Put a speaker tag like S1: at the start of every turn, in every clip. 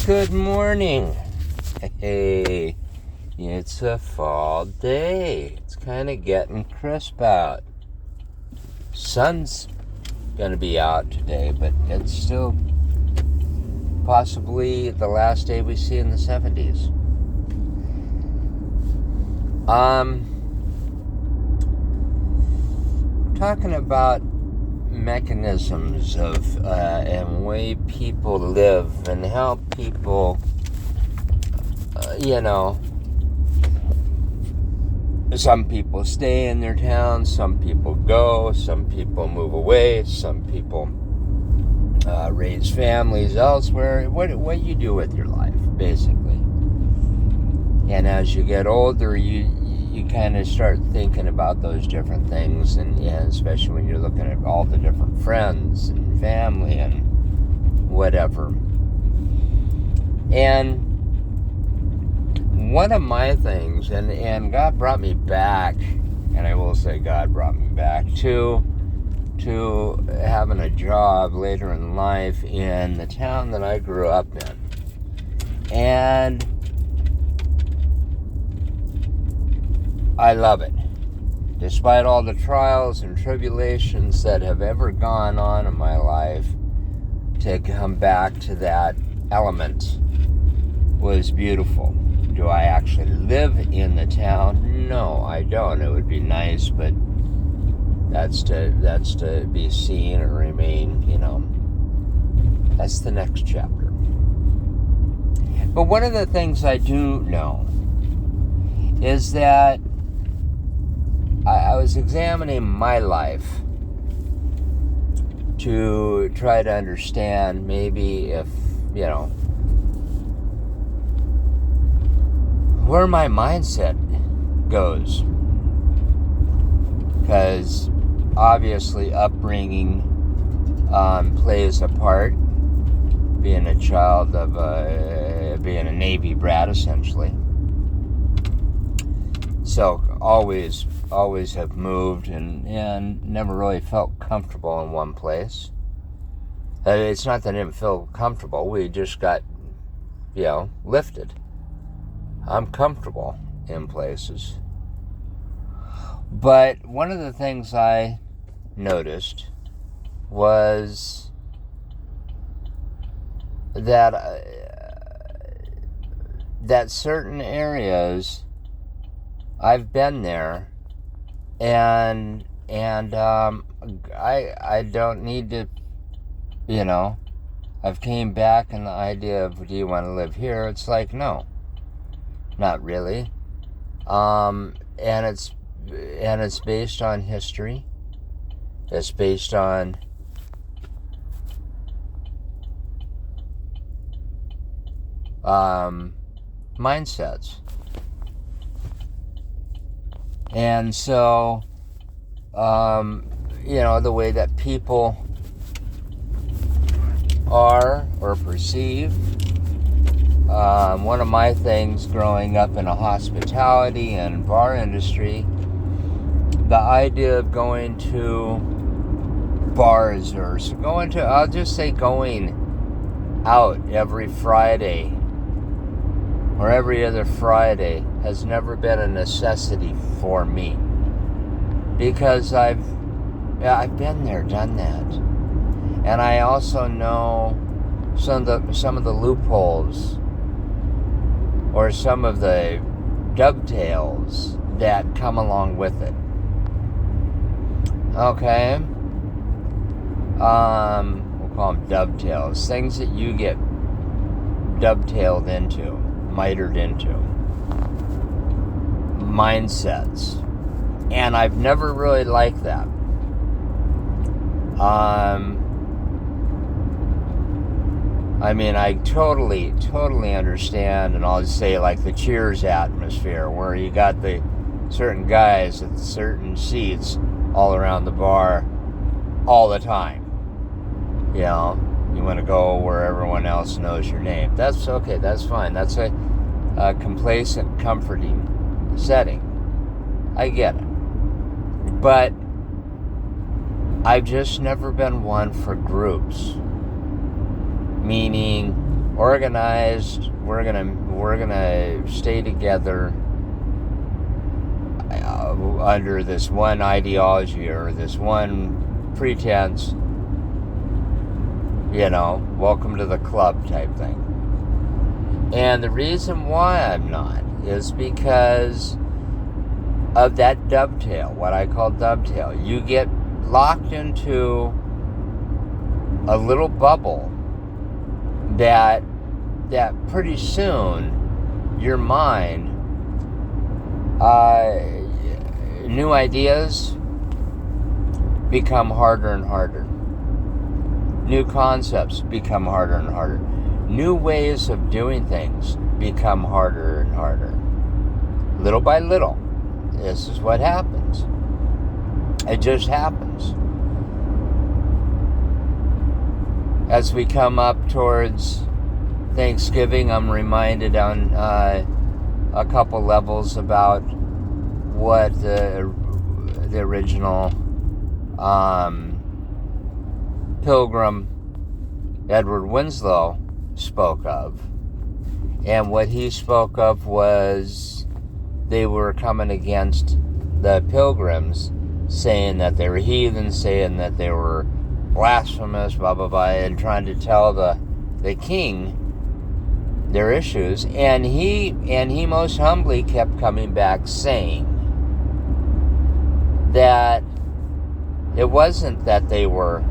S1: Good morning. Hey, it's a fall day. It's kind of getting crisp out. Sun's going to be out today, but it's still possibly the last day we see in the 70s. Talking about mechanisms of and way people live and how people some people stay in their town, some people go, some people move away, some people raise families elsewhere. What you do with your life, basically. And as you get older, you kind of start thinking about those different things, and especially when you're looking at all the different friends and family and whatever. And one of my things, and God brought me back, and I will say God brought me back to having a job later in life in the town that I grew up in. And I love it. Despite all the trials and tribulations that have ever gone on in my life, to come back to that element was beautiful. Do I actually live in the town? No, I don't. It would be nice, but that's to be seen or remain, That's the next chapter. But one of the things I do know is that I was examining my life to try to understand maybe if, where my mindset goes. Because obviously upbringing plays a part. Being a child of being a Navy brat, essentially. So always have moved and never really felt comfortable in one place. It's not that I didn't feel comfortable. We just got, lifted. I'm comfortable in places. But one of the things I noticed was that certain areas, I've been there, and I don't need to, I've came back, and the idea of, do you want to live here? It's like, no, not really. And it's based on history. It's based on mindsets. And so, the way that people are or perceive. One of my things growing up in a hospitality and bar industry, the idea of going to bars or going out every Friday or every other Friday has never been a necessity for me, because I've been there, done that, and I also know some of the loopholes or some of the dovetails that come along with it. Okay, we'll call them dovetails, things that you get dovetailed into, mitered into, mindsets, and I've never really liked that. I totally understand, and I'll just say, like the Cheers atmosphere, where you got the certain guys at certain seats all around the bar all the time. You want to go where everyone else knows your name. That's okay, that's fine. That's a complacent, comforting setting. I get it. But I've just never been one for groups. Meaning organized. We're gonna stay together under this one ideology or this one pretense. Welcome to the club type thing. And the reason why I'm not is because of that dovetail, what I call dovetail. You get locked into a little bubble that pretty soon your mind, new ideas become harder and harder. New concepts become harder and harder. New ways of doing things become harder and harder. Little by little. This is what happens. It just happens. As we come up towards Thanksgiving, I'm reminded on a couple levels about what the original Pilgrim Edward Winslow spoke of. And what he spoke of was they were coming against the Pilgrims, saying that they were heathens, saying that they were blasphemous, blah, blah, blah, and trying to tell the king their issues. And he most humbly kept coming back saying that it wasn't that they were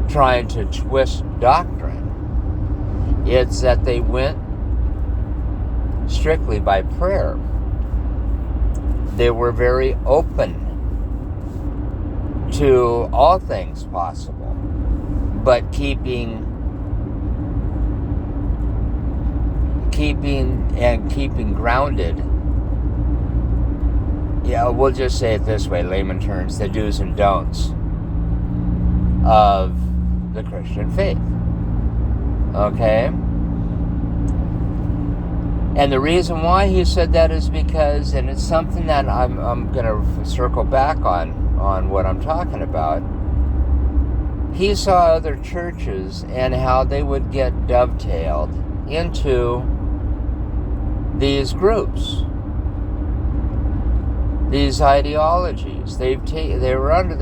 S1: trying to twist doctrine. It's that they went strictly by prayer. They were very open to all things possible, but keeping grounded. Yeah, we'll just say it this way, layman terms, the do's and don'ts of the Christian faith. Okay? And the reason why he said that is because, and it's something that I'm going to circle back on what I'm talking about. He saw other churches and how they would get dovetailed into these groups, these ideologies. They were under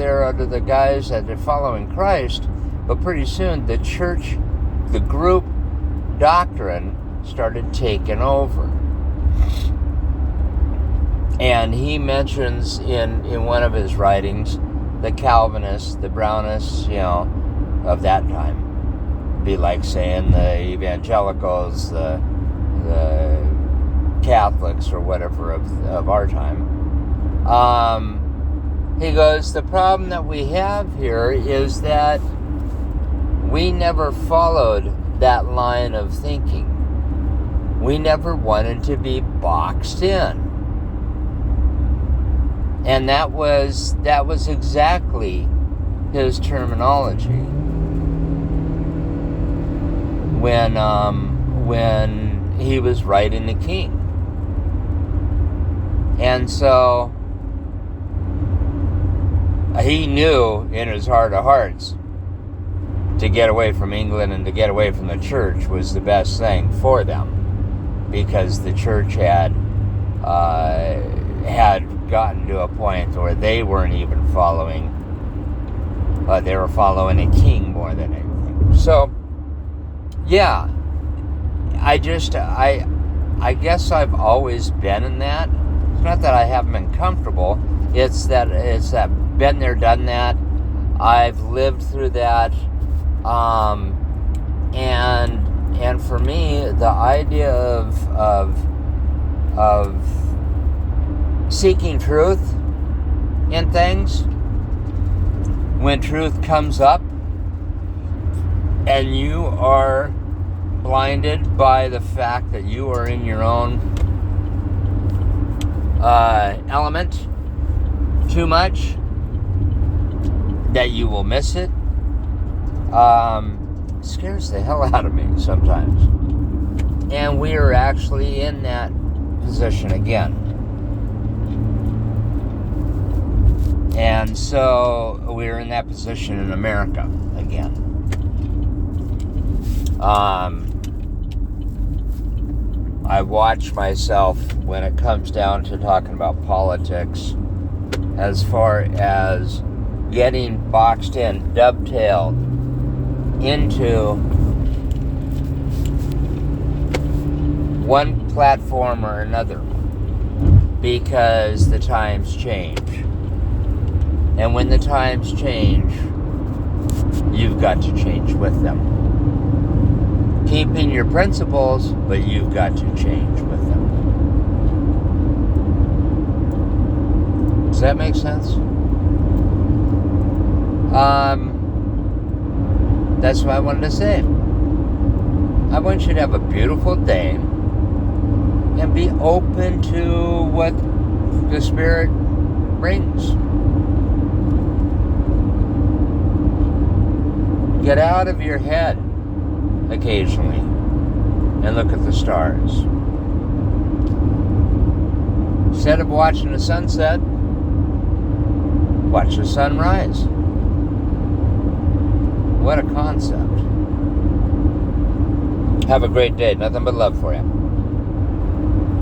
S1: the guise that they're following Christ, but pretty soon the church, the group doctrine started taking over. And he mentions in one of his writings the Calvinists, the Brownists, of that time. Be like saying the evangelicals, the Catholics, or whatever of our time. He goes, the problem that we have here is that we never followed that line of thinking. We never wanted to be boxed in. And that was exactly his terminology when he was writing The King. And so he knew in his heart of hearts to get away from England and to get away from the church was the best thing for them, because the church had gotten to a point where they weren't even following, they were following a king more than anything. So, yeah, I guess I've always been in that. It's not that I haven't been comfortable. It's that been there, done that. I've lived through that, and for me, the idea of seeking truth in things, when truth comes up and you are blinded by the fact that you are in your own element too much, that you will miss it, scares the hell out of me sometimes. And we are actually in that position again. And so we're in that position in America again. I watch myself when it comes down to talking about politics, as far as getting boxed in, dovetailed into one platform or another, because the times change. And when the times change, you've got to change with them. Keeping your principles, but you've got to change with them. Does that make sense? That's what I wanted to say. I want you to have a beautiful day and be open to what the Spirit brings. Get out of your head occasionally and look at the stars. Instead of watching the sunset, watch the sunrise. What a concept. Have a great day. Nothing but love for you.